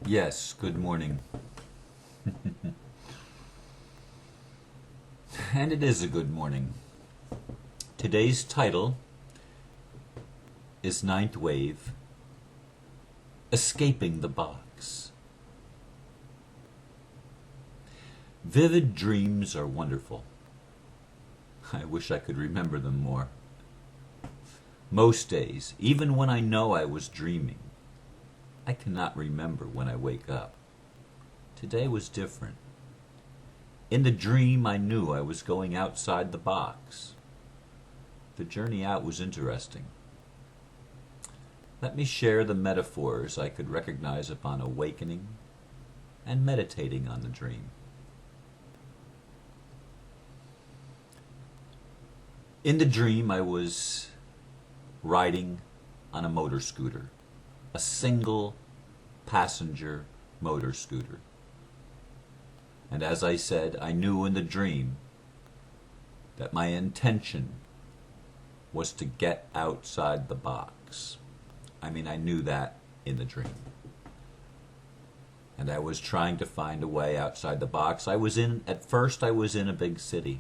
Yes, good morning. And it is a good morning. Today's title is Ninth Wave, Escaping the Box. Vivid dreams are wonderful. I wish I could remember them more. Most days, even when I know I was dreaming, I cannot remember when I wake up. Today was different. In the dream, I knew I was going outside the box. The journey out was interesting. Let me share the metaphors I could recognize upon awakening and meditating on the dream. In the dream, I was riding on a motor scooter, a single passenger motor scooter. And as I said, I knew in the dream that my intention was to get outside the box. I knew that in the dream. And I was trying to find a way outside the box. At first I was in a big city.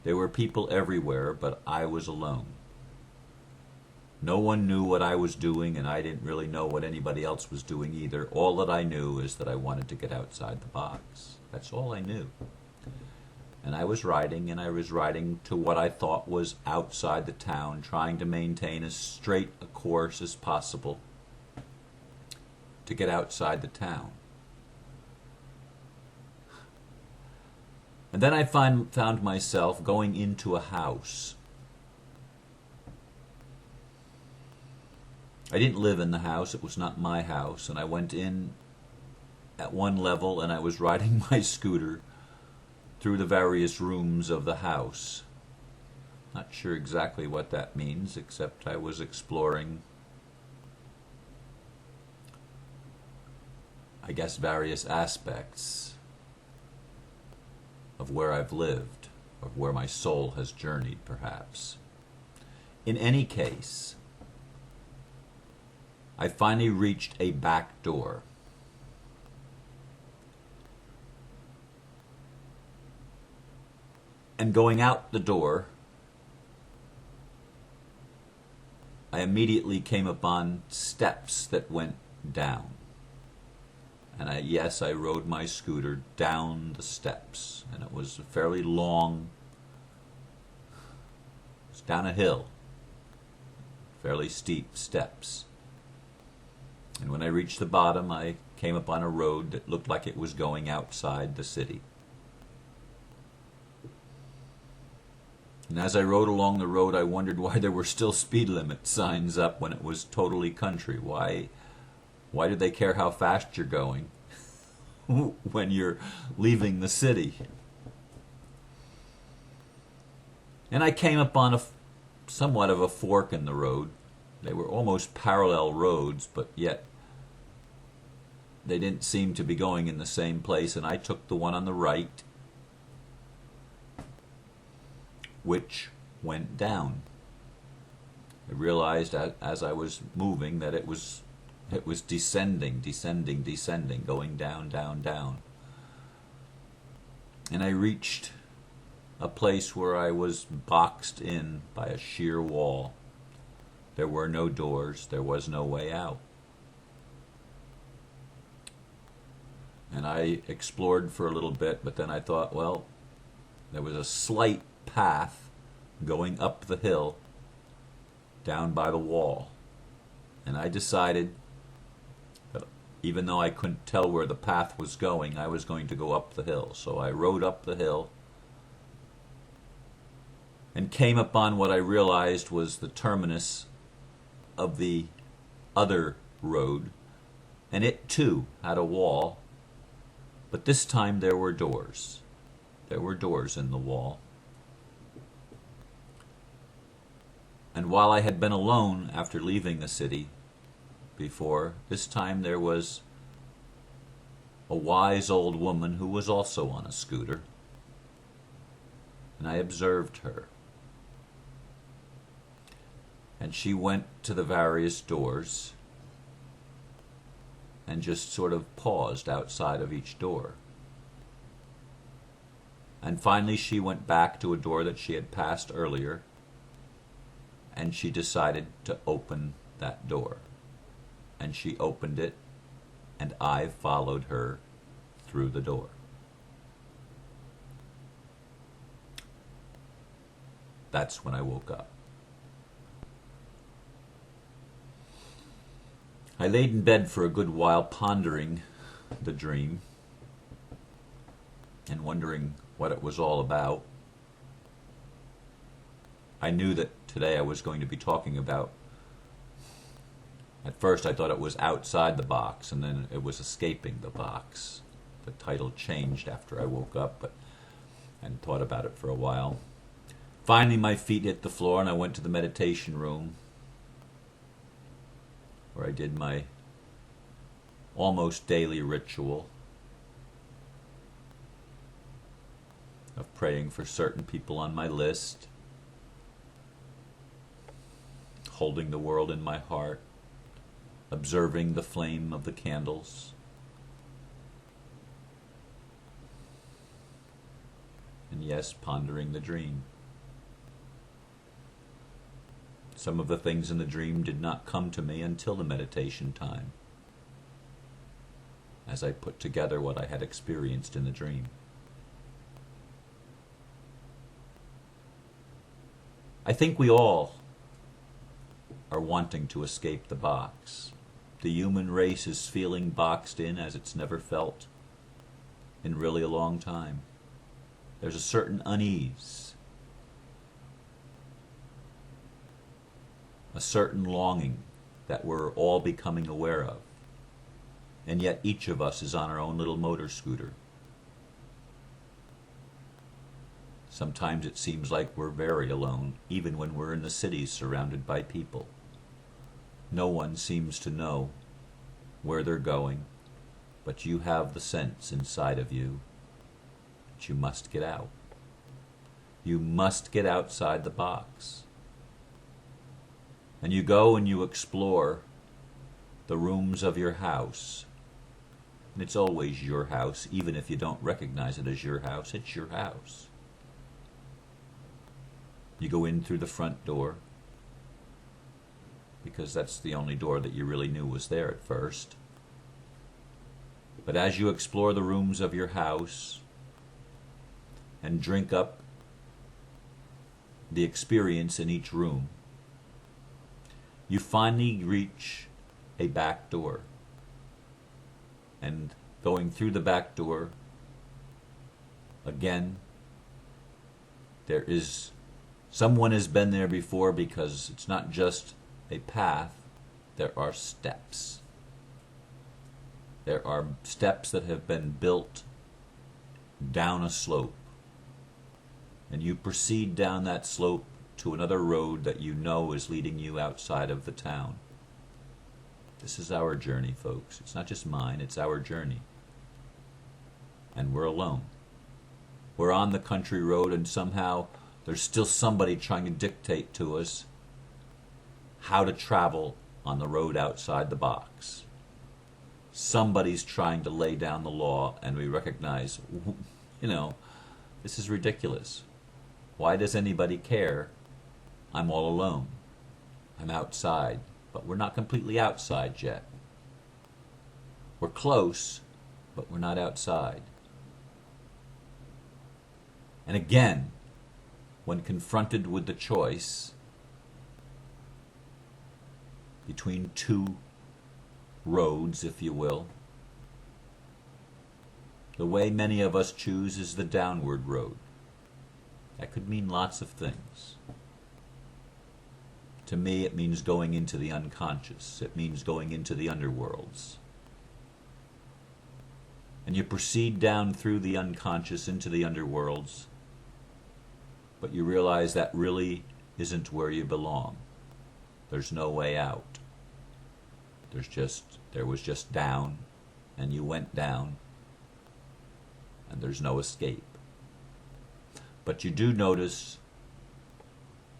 There were people everywhere, but I was alone. No one knew what I was doing, and I didn't really know what anybody else was doing either. All that I knew is that I wanted to get outside the box. That's all I knew. And I was riding to what I thought was outside the town, trying to maintain as straight a course as possible to get outside the town. And then I found myself going into a house. I didn't live in the house, it was not my house, and I went in at one level and I was riding my scooter through the various rooms of the house. Not sure exactly what that means, except I was exploring, I guess, various aspects of where I've lived, of where my soul has journeyed, perhaps. In any case, I finally reached a back door. And going out the door, I immediately came upon steps that went down. And I rode my scooter down the steps. And it was fairly long. It was down a hill. Fairly steep steps. And when I reached the bottom, I came upon a road that looked like it was going outside the city. And as I rode along the road, I wondered why there were still speed limit signs up when it was totally country. Why do they care how fast you're going when you're leaving the city? And I came upon somewhat of a fork in the road. They were almost parallel roads, but yet they didn't seem to be going in the same place, and I took the one on the right, which went down. I realized as I was moving that it was descending, going down, down, down. And I reached a place where I was boxed in by a sheer wall. There were no doors, there was no way out. And I explored for a little bit, but then I thought, well, there was a slight path going up the hill down by the wall. And I decided that even though I couldn't tell where the path was going, I was going to go up the hill. So I rode up the hill and came upon what I realized was the terminus of the other road, and it too had a wall, but this time there were doors. There were doors in the wall. And while I had been alone after leaving the city before, this time there was a wise old woman who was also on a scooter, and I observed her. And she went to the various doors and just sort of paused outside of each door. And finally she went back to a door that she had passed earlier, and she decided to open that door. And she opened it, and I followed her through the door. That's when I woke up. I laid in bed for a good while pondering the dream and wondering what it was all about. I knew that today I was going to be talking about, at first I thought it was outside the box, and then it was escaping the box. The title changed after I woke up and thought about it for a while. Finally my feet hit the floor and I went to the meditation room, where I did my almost daily ritual of praying for certain people on my list, holding the world in my heart, observing the flame of the candles, and yes, pondering the dream. Some of the things in the dream did not come to me until the meditation time, as I put together what I had experienced in the dream. I think we all are wanting to escape the box. The human race is feeling boxed in as it's never felt in really a long time. There's a certain unease, a certain longing that we're all becoming aware of. And yet each of us is on our own little motor scooter. Sometimes it seems like we're very alone, even when we're in the cities surrounded by people. No one seems to know where they're going, but you have the sense inside of you that you must get out. You must get outside the box. And you go and you explore the rooms of your house. And it's always your house, even if you don't recognize it as your house, it's your house. You go in through the front door, because that's the only door that you really knew was there at first. But as you explore the rooms of your house and drink up the experience in each room, you finally reach a back door. And going through the back door, again, someone has been there before, because it's not just a path, there are steps. There are steps that have been built down a slope. And you proceed down that slope to another road that you know is leading you outside of the town. This is our journey, folks. It's not just mine, it's our journey. And we're alone. We're on the country road, and somehow there's still somebody trying to dictate to us how to travel on the road outside the box. Somebody's trying to lay down the law, and we recognize, this is ridiculous. Why does anybody care? I'm all alone. I'm outside, but we're not completely outside yet. We're close, but we're not outside. And again, when confronted with the choice between two roads, if you will, the way many of us choose is the downward road. That could mean lots of things. To me, it means going into the unconscious. It means going into the underworlds. And you proceed down through the unconscious into the underworlds, but you realize that really isn't where you belong. There's no way out. There was just down, and you went down, and there's no escape. But you do notice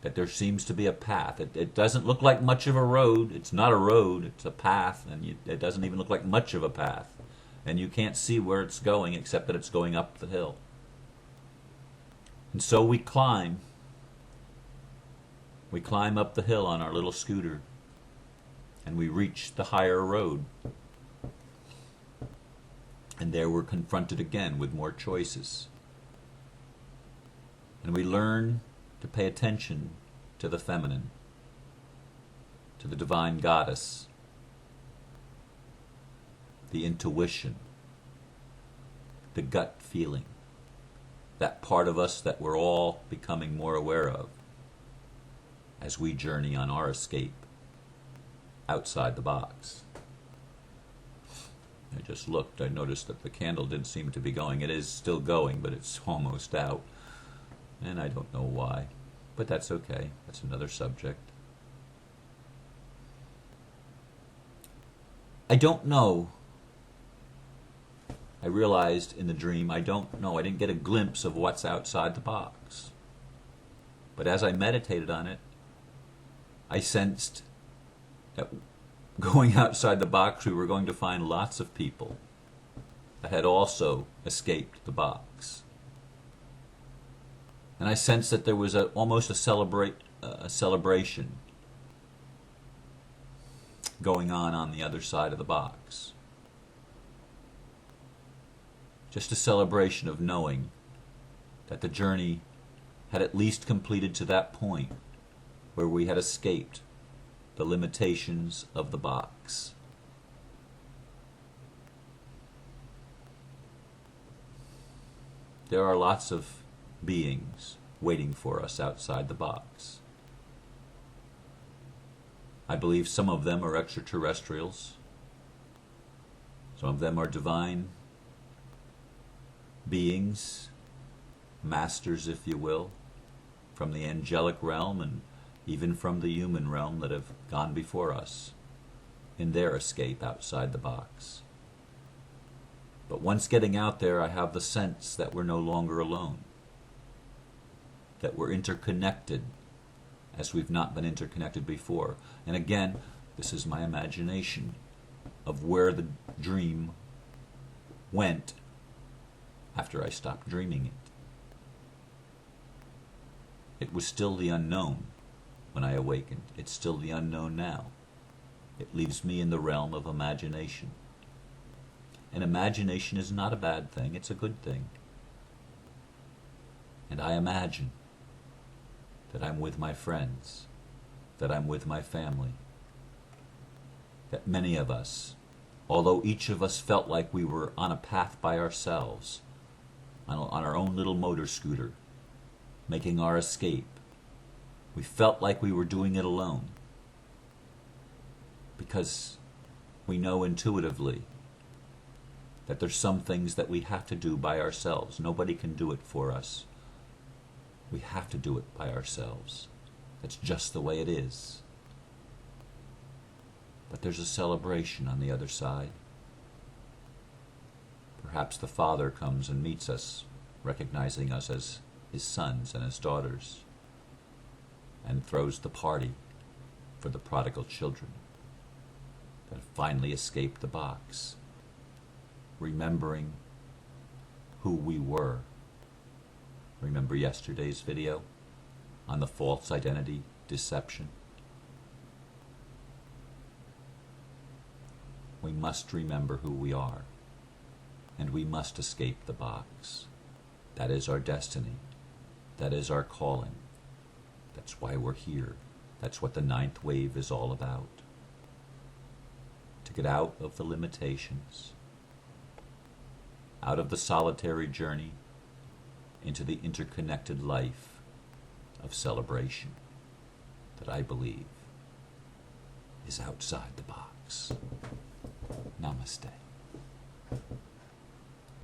that there seems to be a path. It doesn't look like much of a road. It's not a road, it's a path, and it doesn't even look like much of a path. And you can't see where it's going except that it's going up the hill. And so we climb. We climb up the hill on our little scooter, and we reach the higher road. And there we're confronted again with more choices. And we learn to pay attention to the feminine, to the divine goddess, the intuition, the gut feeling, that part of us that we're all becoming more aware of as we journey on our escape outside the box. I just looked, I noticed that the candle didn't seem to be going. It is still going, but it's almost out. And I don't know why, but that's okay. That's another subject. I don't know. I realized in the dream, I don't know. I didn't get a glimpse of what's outside the box. But as I meditated on it, I sensed that going outside the box, we were going to find lots of people that had also escaped the box. And I sensed that there was almost a celebration going on the other side of the box. Just a celebration of knowing that the journey had at least completed to that point where we had escaped the limitations of the box. There are lots of beings waiting for us outside the box. I believe some of them are extraterrestrials. Some of them are divine beings, masters, if you will, from the angelic realm and even from the human realm that have gone before us in their escape outside the box. But once getting out there, I have the sense that we're no longer alone, that we're interconnected as we've not been interconnected before. And again, this is my imagination of where the dream went after I stopped dreaming it. It was still the unknown when I awakened. It's still the unknown now. It leaves me in the realm of imagination. And imagination is not a bad thing, it's a good thing. And I imagine that I'm with my friends, that I'm with my family, that many of us, although each of us felt like we were on a path by ourselves, on our own little motor scooter, making our escape, we felt like we were doing it alone, because we know intuitively that there's some things that we have to do by ourselves. Nobody can do it for us. We have to do it by ourselves. That's just the way it is. But there's a celebration on the other side. Perhaps the Father comes and meets us, recognizing us as his sons and his daughters, and throws the party for the prodigal children that finally escaped the box, remembering who we were. Remember yesterday's video on the false identity deception? We must remember who we are, and we must escape the box. That is our destiny. That is our calling. That's why we're here. That's what the ninth wave is all about. To get out of the limitations, out of the solitary journey, into the interconnected life of celebration that I believe is outside the box. Namaste.